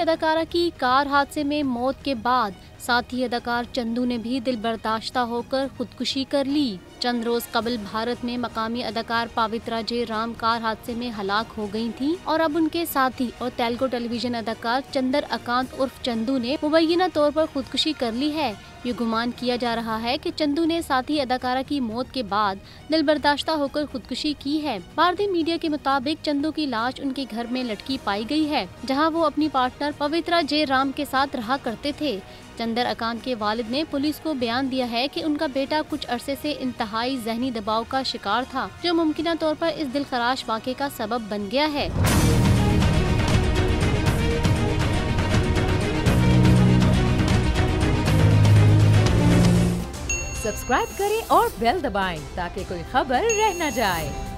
अदाकारा की कार हादसे में मौत के बाद साथी अदाकार चंदू ने भी दिल बर्दाश्ता होकर खुदकुशी कर ली। चंद रोज कबल भारत में मकामी अदाकार पवित्रा जे राम कार हादसे में हलाक हो गई थी और अब उनके साथी और तेलुगु टेलीविजन अदाकार चंदर अकांत उर्फ चंदू ने मुबैना तौर पर खुदकुशी कर ली है। ये गुमान किया जा रहा है कि चंदू ने साथी अदाकारा की मौत के बाद दिल बर्दाश्ता होकर खुदकुशी की है। भारतीय मीडिया के मुताबिक चंदू की लाश उनके घर में लटकी पाई गई है, जहां वो अपनी पार्टनर पवित्रा जे राम के साथ रहा करते थे। चंदर अकांत के वालिद ने पुलिस को बयान दिया है कि उनका बेटा कुछ अरसे से इंतहाई जहनी दबाव का शिकार था, जो मुमकिन तौर पर इस दिलखराश वाक़े का सबब बन गया है। सब्सक्राइब करें और बेल दबाएं ताकि कोई खबर रह न जाए।